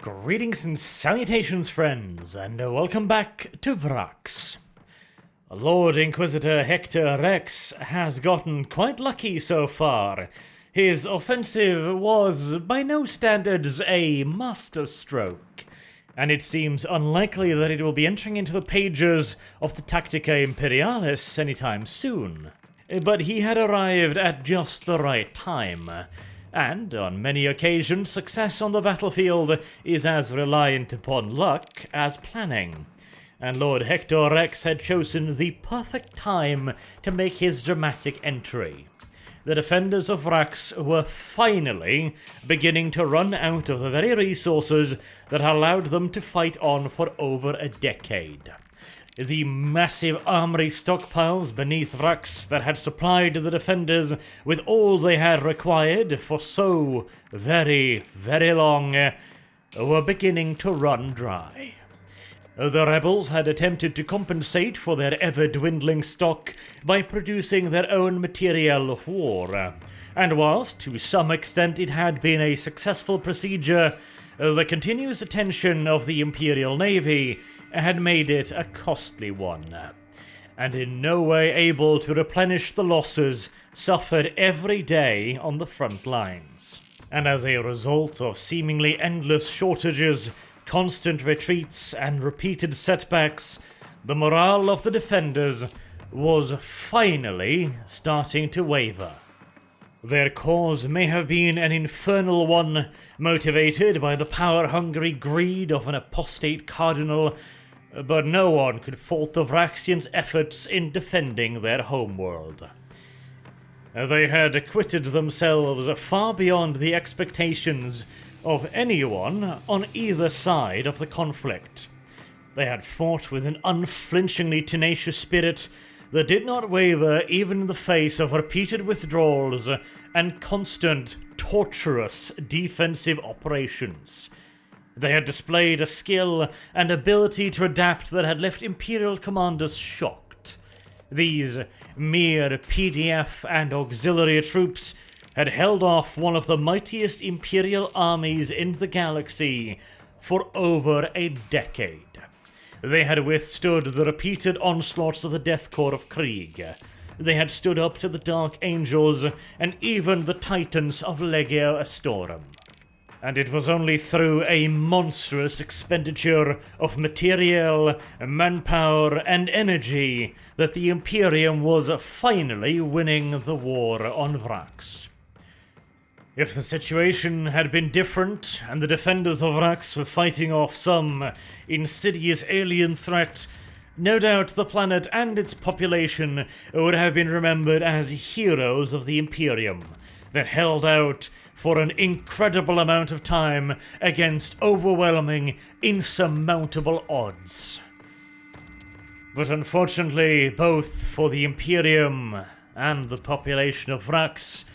Greetings and salutations, friends, and welcome back to Vraks. Lord Inquisitor Hector Rex has gotten quite lucky so far. His offensive was, by no standards, a masterstroke, and it seems unlikely that it will be entering into the pages of the Tactica Imperialis anytime soon. But he had arrived at just the right time. And, on many occasions, success on the battlefield is as reliant upon luck as planning. And Lord Hector Rex had chosen the perfect time to make his dramatic entry. The defenders of Vraks were finally beginning to run out of the very resources that allowed them to fight on for over a decade. The massive armory stockpiles beneath Vraks that had supplied the defenders with all they had required for so very, very long were beginning to run dry. The rebels had attempted to compensate for their ever-dwindling stock by producing their own material of war, and whilst to some extent it had been a successful procedure, the continuous attention of the Imperial Navy had made it a costly one, and in no way able to replenish the losses suffered every day on the front lines. And as a result of seemingly endless shortages, constant retreats, and repeated setbacks, the morale of the defenders was finally starting to waver. Their cause may have been an infernal one, motivated by the power-hungry greed of an apostate Cardinal, but no one could fault the Vraksians' efforts in defending their homeworld. They had acquitted themselves far beyond the expectations of anyone on either side of the conflict. They had fought with an unflinchingly tenacious spirit that did not waver even in the face of repeated withdrawals and constant, torturous defensive operations. They had displayed a skill and ability to adapt that had left Imperial commanders shocked. These mere PDF and auxiliary troops had held off one of the mightiest Imperial armies in the galaxy for over a decade. They had withstood the repeated onslaughts of the Death Corps of Krieg. They had stood up to the Dark Angels and even the Titans of Legio Astorum. And it was only through a monstrous expenditure of material, manpower, and energy that the Imperium was finally winning the war on Vraks. If the situation had been different, and the defenders of Vraks were fighting off some insidious alien threat, no doubt the planet and its population would have been remembered as heroes of the Imperium that held out for an incredible amount of time against overwhelming, insurmountable odds. But unfortunately, both for the Imperium and the population of Vraks,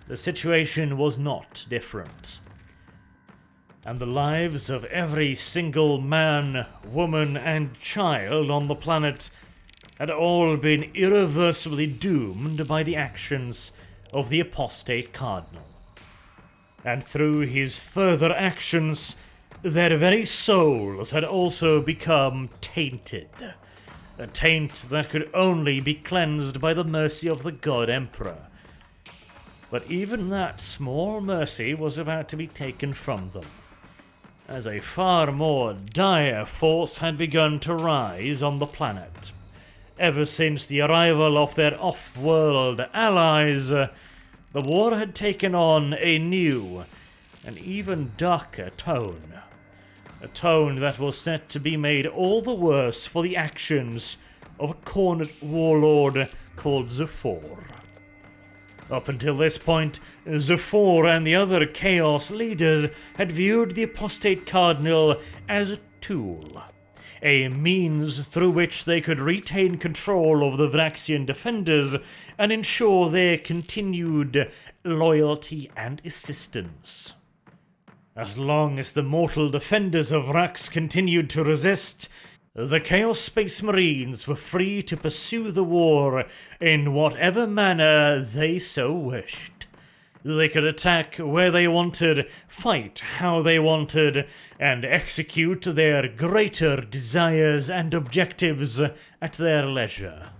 the situation was not different. And the lives of every single man, woman, and child on the planet had all been irreversibly doomed by the actions of the apostate Cardinal. And through his further actions, their very souls had also become tainted. A taint that could only be cleansed by the mercy of the God Emperor. But even that small mercy was about to be taken from them, as a far more dire force had begun to rise on the planet. Ever since the arrival of their off-world allies, the war had taken on a new and even darker tone. A tone that was set to be made all the worse for the actions of a cornered warlord called Zuhfor. Up until this point, Zuhfor and the other Chaos leaders had viewed the apostate Cardinal as a tool, a means through which they could retain control of the Vraksian defenders and ensure their continued loyalty and assistance. As long as the mortal defenders of Vraks continued to resist, the Chaos Space Marines were free to pursue the war in whatever manner they so wished. They could attack where they wanted, fight how they wanted, and execute their greater desires and objectives at their leisure.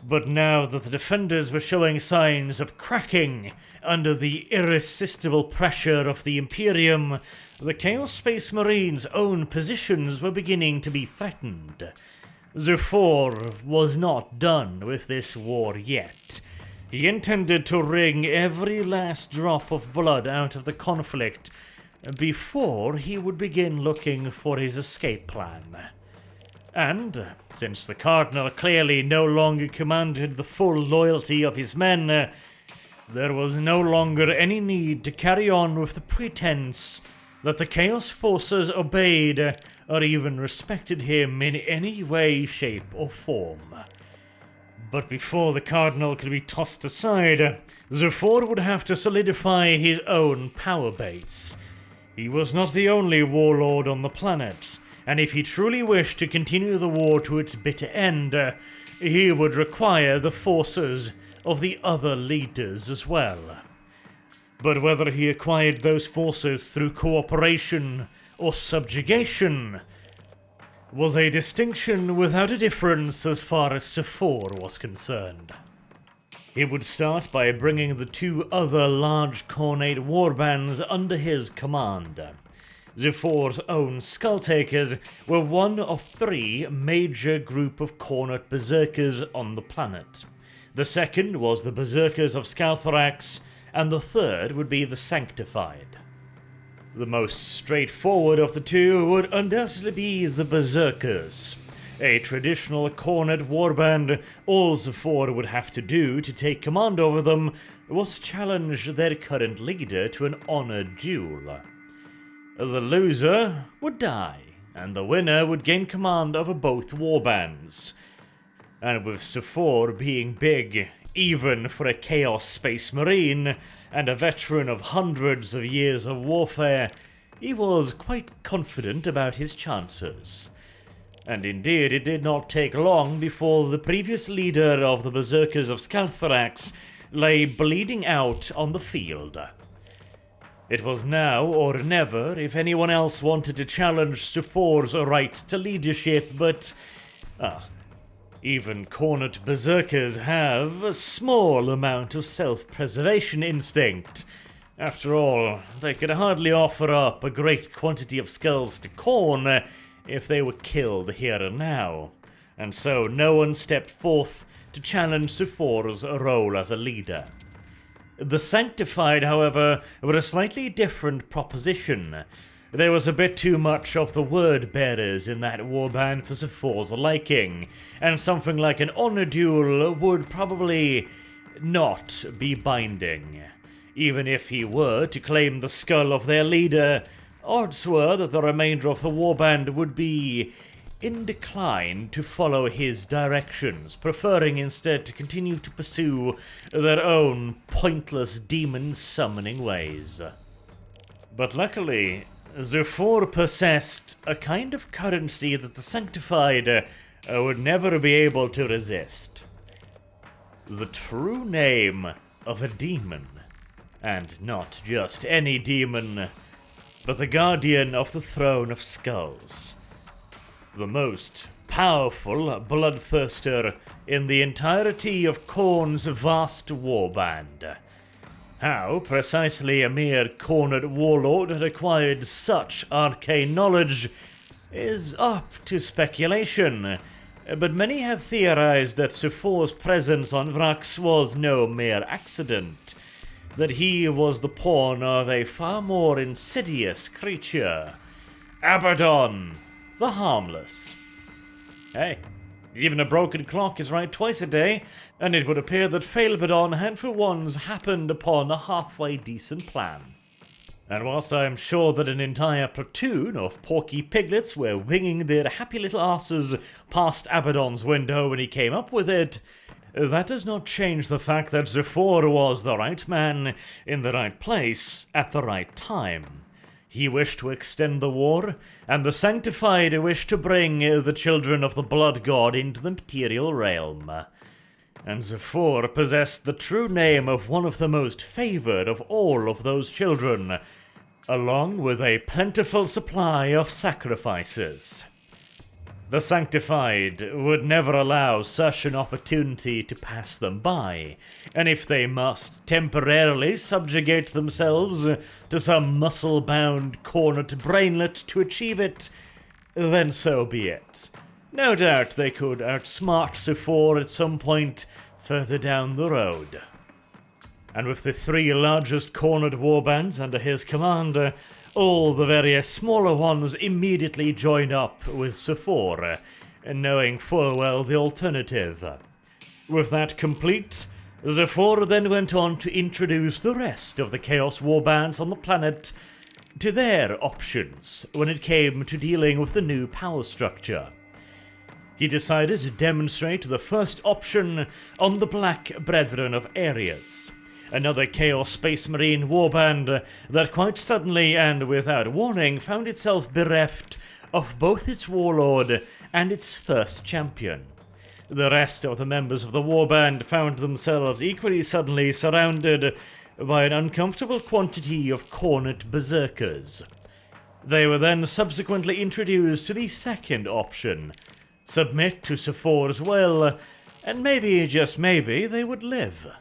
But now that the defenders were showing signs of cracking under the irresistible pressure of the Imperium, the Chaos Space Marines' own positions were beginning to be threatened. Zuhfor was not done with this war yet. He intended to wring every last drop of blood out of the conflict before he would begin looking for his escape plan. And, since the Cardinal clearly no longer commanded the full loyalty of his men, there was no longer any need to carry on with the pretense that the Chaos Forces obeyed or even respected him in any way, shape, or form. But before the Cardinal could be tossed aside, Zuhfor would have to solidify his own power base. He was not the only warlord on the planet, and if he truly wished to continue the war to its bitter end, he would require the forces of the other leaders as well. But whether he acquired those forces through cooperation or subjugation was a distinction without a difference as far as Zuhfor was concerned. He would start by bringing the two other large Khanate warbands under his command. Zuhfor's own Skulltakers were one of three major group of Khanate berserkers on the planet. The second was the berserkers of Vraks, and the third would be the Sanctified. The most straightforward of the two would undoubtedly be the berserkers. A traditional Khanate warband. All Zuhfor would have to do to take command over them was challenge their current leader to an honored duel. The loser would die, and the winner would gain command over both warbands. And with Zuhfor being big, even for a Chaos Space Marine, and a veteran of hundreds of years of warfare, he was quite confident about his chances. And indeed, it did not take long before the previous leader of the Berserkers of Vraks lay bleeding out on the field. It was now or never if anyone else wanted to challenge Zuhfor's right to leadership, but even Khanate berserkers have a small amount of self-preservation instinct. After all, they could hardly offer up a great quantity of skulls to Khorne if they were killed here and now, and so no one stepped forth to challenge Zuhfor's role as a leader. The Sanctified, however, were a slightly different proposition. There was a bit too much of the word-bearers in that warband for Zuhfor's liking, and something like an honor duel would probably not be binding. Even if he were to claim the skull of their leader, odds were that the remainder of the warband would be inclined to follow his directions, preferring instead to continue to pursue their own pointless demon-summoning ways. But luckily, Zuhfor possessed a kind of currency that the Sanctified would never be able to resist. The true name of a demon, and not just any demon, but the Guardian of the Throne of Skulls. The most powerful bloodthirster in the entirety of Khorne's vast warband. How precisely a mere Khanate warlord had acquired such arcane knowledge is up to speculation, but many have theorized that Zuhfor's presence on Vraks was no mere accident, that he was the pawn of a far more insidious creature, Abaddon, the Harmless. Hey, even a broken clock is right twice a day, and it would appear that Failbadon had for once happened upon a halfway decent plan. And whilst I am sure that an entire platoon of porky piglets were winging their happy little asses past Abaddon's window when he came up with it, that does not change the fact that Zuhfor was the right man in the right place at the right time. He wished to extend the war, and the Sanctified wished to bring the children of the Blood God into the material realm. and Zuhfor possessed the true name of one of the most favored of all of those children, along with a plentiful supply of sacrifices. The Sanctified would never allow such an opportunity to pass them by, and if they must temporarily subjugate themselves to some muscle-bound, cornered brainlet to achieve it, then so be it. No doubt they could outsmart Zuhfor at some point further down the road. And with the 3 largest cornered warbands under his command, all the various smaller ones immediately joined up with Zuhfor, knowing full well the alternative. With that complete, Zuhfor then went on to introduce the rest of the Chaos warbands on the planet to their options when it came to dealing with the new power structure. He decided to demonstrate the first option on the Black Brethren of Ares, another Chaos Space Marine warband that quite suddenly and without warning found itself bereft of both its warlord and its first champion. The rest of the members of the warband found themselves equally suddenly surrounded by an uncomfortable quantity of cornered berserkers. They were then subsequently introduced to the second option: submit to Zuhfor's will, and maybe, just maybe, they would live.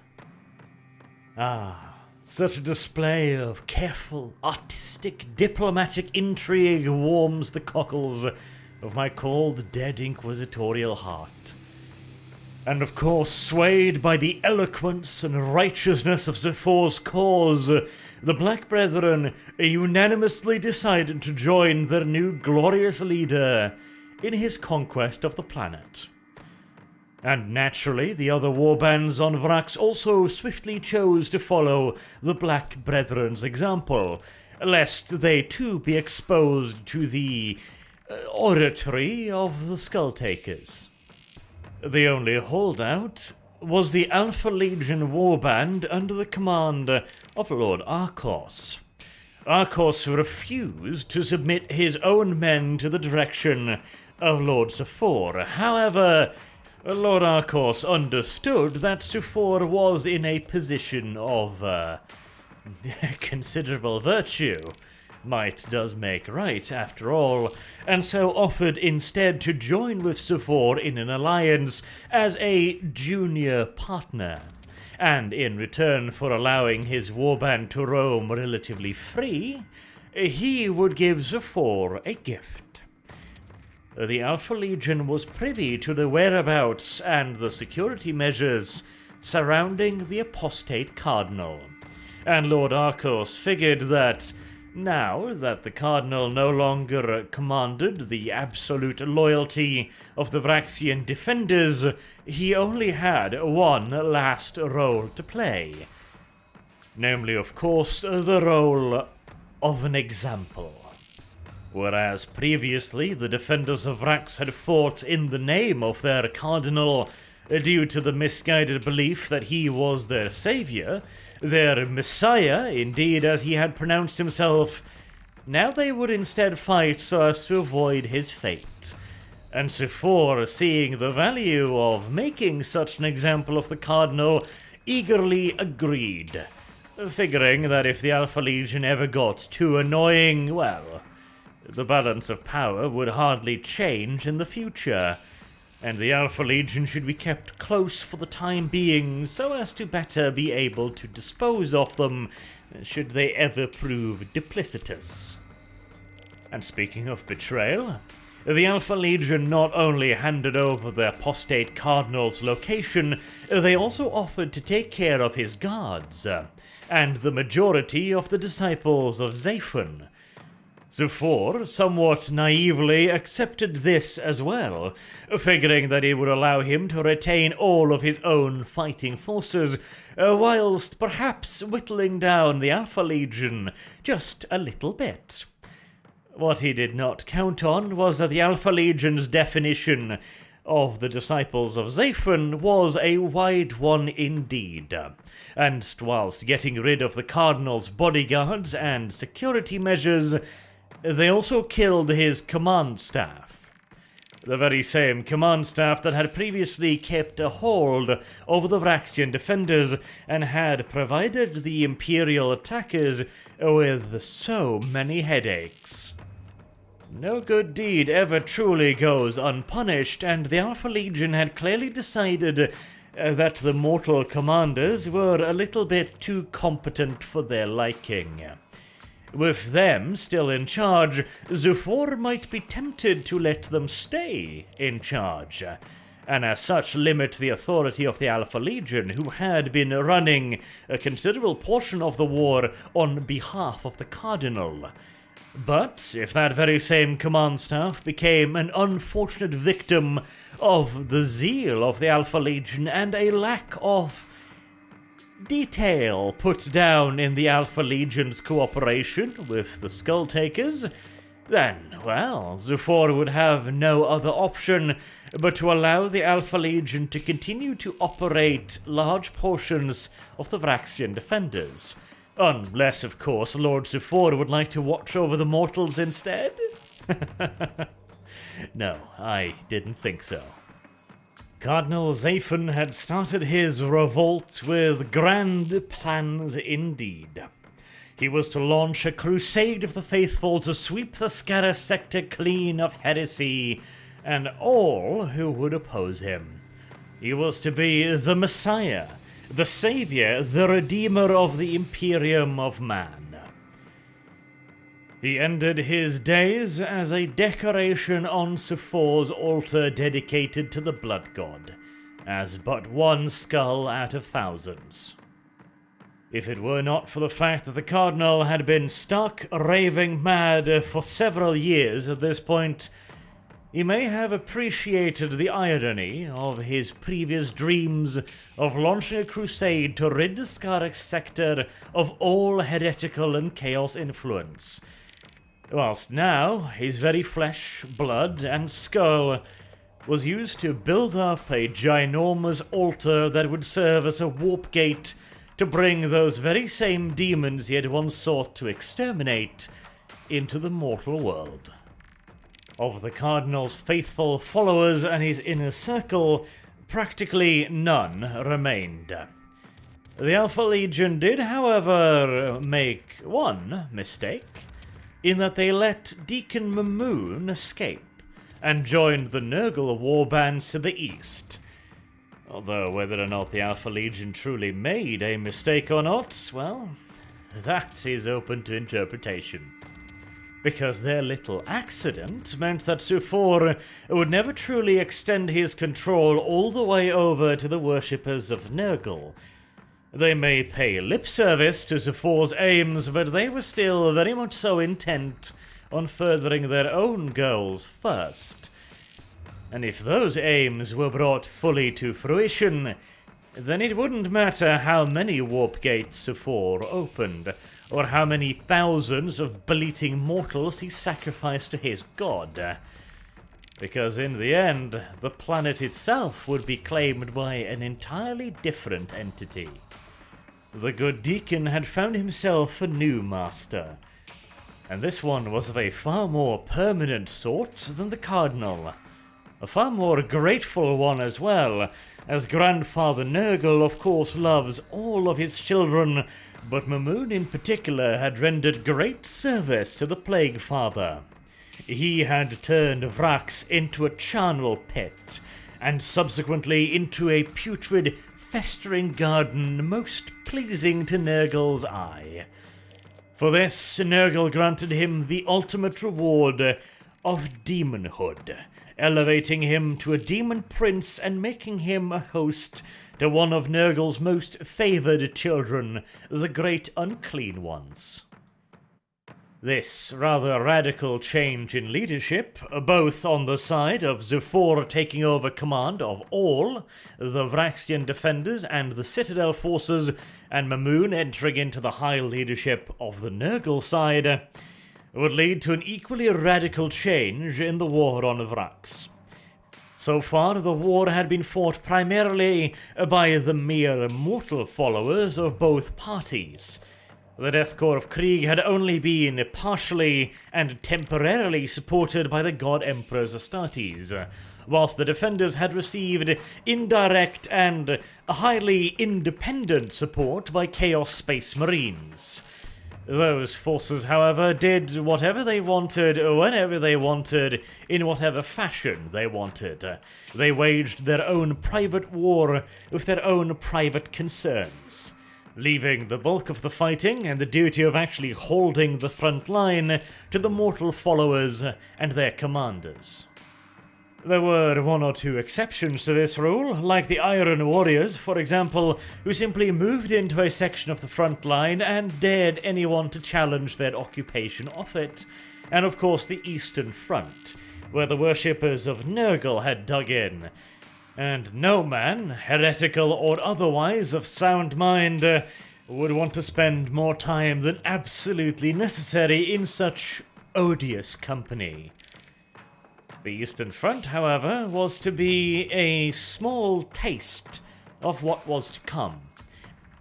Such a display of careful, artistic, diplomatic intrigue warms the cockles of my cold, dead inquisitorial heart. And of course, swayed by the eloquence and righteousness of Zuhfor's cause, the Black Brethren unanimously decided to join their new glorious leader in his conquest of the planet. And naturally, the other warbands on Vraks also swiftly chose to follow the Black Brethren's example, lest they too be exposed to the oratory of the Skulltakers. The only holdout was the Alpha Legion warband under the command of Lord Arkos. Arkos refused to submit his own men to the direction of Lord Zuhfor. However, Lord Arkos understood that Zuhfor was in a position of considerable virtue. Might does make right, after all, and so offered instead to join with Zuhfor in an alliance as a junior partner, and in return for allowing his warband to roam relatively free, he would give Zuhfor a gift. The Alpha Legion was privy to the whereabouts and the security measures surrounding the apostate Cardinal, and Lord Arkos figured that now that the Cardinal no longer commanded the absolute loyalty of the Vraksian defenders, he only had one last role to play. Namely, of course, the role of an example. Whereas previously the defenders of Vraks had fought in the name of their Cardinal due to the misguided belief that he was their savior, their messiah, indeed, as he had pronounced himself, now they would instead fight so as to avoid his fate. And Zuhfor, seeing the value of making such an example of the Cardinal, eagerly agreed, figuring that if the Alpha Legion ever got too annoying, well, the balance of power would hardly change in the future, and the Alpha Legion should be kept close for the time being so as to better be able to dispose of them should they ever prove duplicitous. And speaking of betrayal, the Alpha Legion not only handed over the apostate Cardinal's location, they also offered to take care of his guards, and the majority of the disciples of Zuhfor. Zuhfor, somewhat naively, accepted this as well, figuring that it would allow him to retain all of his own fighting forces, whilst perhaps whittling down the Alpha Legion just a little bit. What he did not count on was that the Alpha Legion's definition of the disciples of Zuhfor was a wide one indeed, and whilst getting rid of the Cardinal's bodyguards and security measures, they also killed his command staff. the very same command staff that had previously kept a hold over the Vraksian defenders and had provided the Imperial attackers with so many headaches. No good deed ever truly goes unpunished, and the Alpha Legion had clearly decided that the mortal commanders were a little bit too competent for their liking. With them still in charge, Zuhfor might be tempted to let them stay in charge, and as such limit the authority of the Alpha Legion, who had been running a considerable portion of the war on behalf of the Cardinal. But if that very same command staff became an unfortunate victim of the zeal of the Alpha Legion and a lack of detail put down in the Alpha Legion's cooperation with the Skulltakers, then, well, Zuhfor would have no other option but to allow the Alpha Legion to continue to operate large portions of the Vraksian defenders. Unless, of course, Lord Zuhfor would like to watch over the mortals instead? No, I didn't think so. Cardinal Zuhfor had started his revolt with grand plans indeed. He was to launch a crusade of the faithful to sweep the Scarra sector clean of heresy and all who would oppose him. He was to be the Messiah, the Saviour, the Redeemer of the Imperium of Man. He ended his days as a decoration on Zuhfor's altar dedicated to the Blood God, as but one skull out of thousands. If it were not for the fact that the Cardinal had been stark raving mad for several years at this point, he may have appreciated the irony of his previous dreams of launching a crusade to rid the Scarra sector of all heretical and chaos influence, whilst now his very flesh, blood, and skull was used to build up a ginormous altar that would serve as a warp gate to bring those very same demons he had once sought to exterminate into the mortal world. Of the Cardinal's faithful followers and his inner circle, practically none remained. The Alpha Legion did, however, make one mistake, in that they let Deacon Mamoon escape and joined the Nurgle warbands to the east. Although whether or not the Alpha Legion truly made a mistake or not, well, that is open to interpretation. Because their little accident meant that Zuhfor would never truly extend his control all the way over to the worshippers of Nurgle. They may pay lip service to Zuhfor's aims, but they were still very much so intent on furthering their own goals first. And if those aims were brought fully to fruition, then it wouldn't matter how many warp gates Zuhfor opened, or how many thousands of bleating mortals he sacrificed to his god. Because in the end, the planet itself would be claimed by an entirely different entity. The good deacon had found himself a new master, and this one was of a far more permanent sort than the Cardinal. A far more grateful one as well, as Grandfather Nurgle of course loves all of his children, but Mamoon in particular had rendered great service to the Plague Father. He had turned Vraks into a charnel pit, and subsequently into a putrid, festering garden most pleasing to Nurgle's eye. For this, Nurgle granted him the ultimate reward of demonhood, elevating him to a demon prince and making him a host to one of Nurgle's most favoured children, the Great Unclean Ones. This rather radical change in leadership, both on the side of Zuhfor taking over command of all the Vraksian defenders and the Citadel forces, and Mamoon entering into the high leadership of the Nurgle side, would lead to an equally radical change in the war on Vraks. So far, the war had been fought primarily by the mere mortal followers of both parties, The Death Corps of Krieg had only been partially and temporarily supported by the God Emperor's Astartes, whilst the Defenders had received indirect and highly independent support by Chaos Space Marines. Those forces, however, did whatever they wanted, whenever they wanted, in whatever fashion they wanted. They waged their own private war with their own private concerns, leaving the bulk of the fighting and the duty of actually holding the front line to the mortal followers and their commanders. There were one or two exceptions to this rule, like the Iron Warriors, for example, who simply moved into a section of the front line and dared anyone to challenge their occupation of it, and of course the Eastern Front, where the worshippers of Nurgle had dug in. And no man, heretical or otherwise of sound mind, would want to spend more time than absolutely necessary in such odious company. The Eastern Front, however, was to be a small taste of what was to come.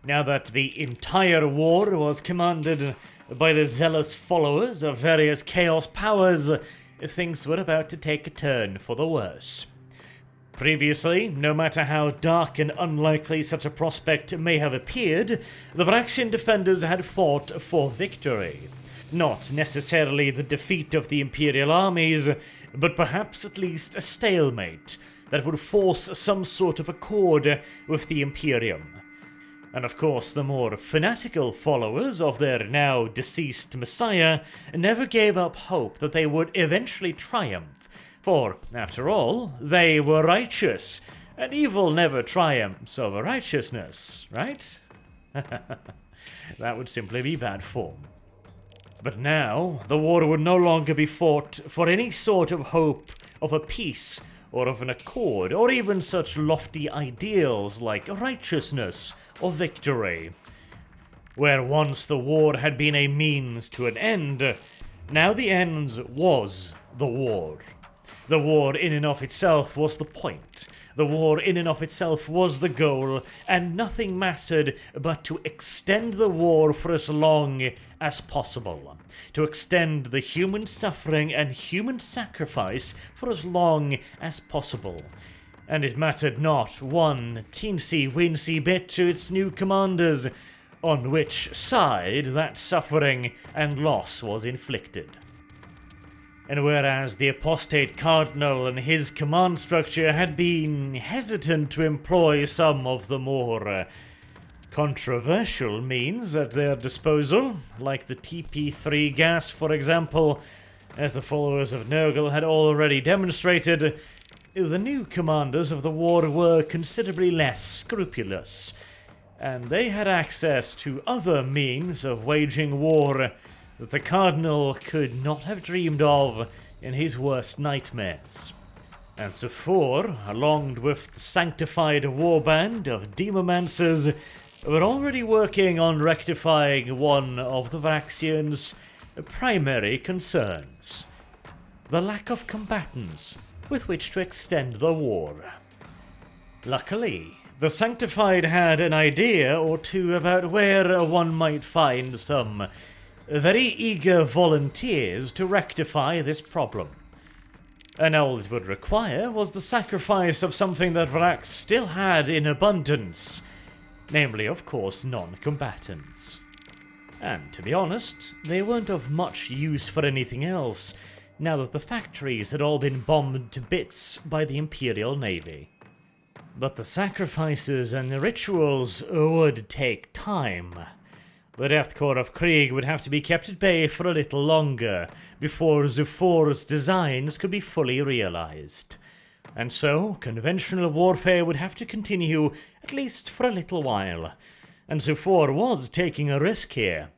Now that the entire war was commanded by the zealous followers of various chaos powers, things were about to take a turn for the worse. Previously, no matter how dark and unlikely such a prospect may have appeared, the Vraksian defenders had fought for victory. Not necessarily the defeat of the Imperial armies, but perhaps at least a stalemate that would force some sort of accord with the Imperium. And of course, the more fanatical followers of their now deceased messiah never gave up hope that they would eventually triumph, for, after all, they were righteous, and evil never triumphs over righteousness, right? That would simply be bad form. But now, the war would no longer be fought for any sort of hope of a peace, or of an accord, or even such lofty ideals like righteousness or victory. Where once the war had been a means to an end, now the end was the war. The war in and of itself was the point. The war in and of itself was the goal, and nothing mattered but to extend the war for as long as possible. To extend the human suffering and human sacrifice for as long as possible. And it mattered not one teensy-weensy bit to its new commanders on which side that suffering and loss was inflicted. And whereas the apostate Cardinal and his command structure had been hesitant to employ some of the more controversial means at their disposal, like the TP3 gas, for example, as the followers of Nurgle had already demonstrated, the new commanders of the war were considerably less scrupulous, and they had access to other means of waging war that the Cardinal could not have dreamed of in his worst nightmares. And Zuhfor, along with the sanctified warband of demomancers, were already working on rectifying one of the Vraksians' primary concerns: the lack of combatants with which to extend the war. Luckily, the Sanctified had an idea or two about where one might find some very eager volunteers to rectify this problem. And all it would require was the sacrifice of something that Vraks still had in abundance, namely, of course, non-combatants. And to be honest, they weren't of much use for anything else, now that the factories had all been bombed to bits by the Imperial Navy. But the sacrifices and the rituals would take time. The Death Corps of Krieg would have to be kept at bay for a little longer before Zuhfor's designs could be fully realized. And so, conventional warfare would have to continue at least for a little while. And Zuhfor was taking a risk here.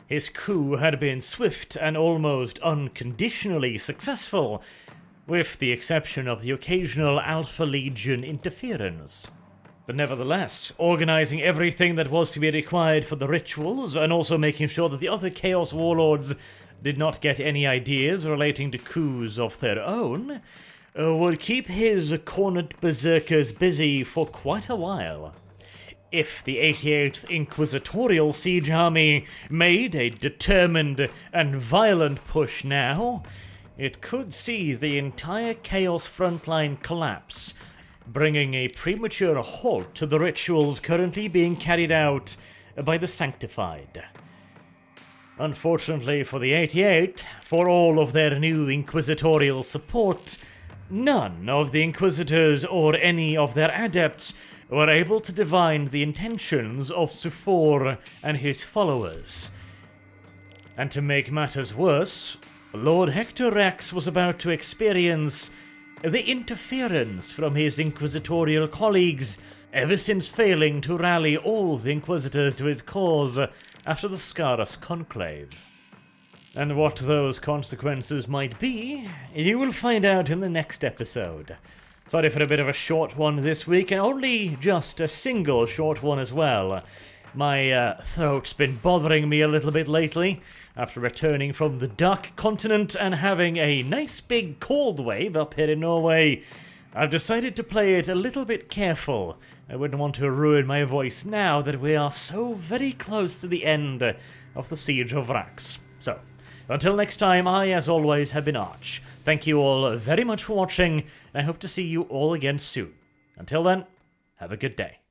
His coup had been swift and almost unconditionally successful, with the exception of the occasional Alpha Legion interference. But nevertheless, organizing everything that was to be required for the rituals, and also making sure that the other Chaos Warlords did not get any ideas relating to coups of their own, would keep his cornered berserkers busy for quite a while. If the 88th Inquisitorial Siege Army made a determined and violent push now, it could see the entire Chaos frontline collapse, bringing a premature halt to the rituals currently being carried out by the Sanctified. Unfortunately for the 88, for all of their new Inquisitorial support, none of the Inquisitors or any of their adepts were able to divine the intentions of Zuhfor and his followers. And to make matters worse, Lord Hector Rex was about to experience the interference from his inquisitorial colleagues ever since failing to rally all the Inquisitors to his cause after the Scarus Conclave. And what those consequences might be, you will find out in the next episode. Sorry for a bit of a short one this week, and only just a single short one as well. My throat's been bothering me a little bit lately, after returning from the Dark Continent and having a nice big cold wave up here in Norway. I've decided to play it a little bit careful. I wouldn't want to ruin my voice now that we are so very close to the end of the Siege of Vraks. So, until next time, I, as always, have been Arch. Thank you all very much for watching, and I hope to see you all again soon. Until then, have a good day.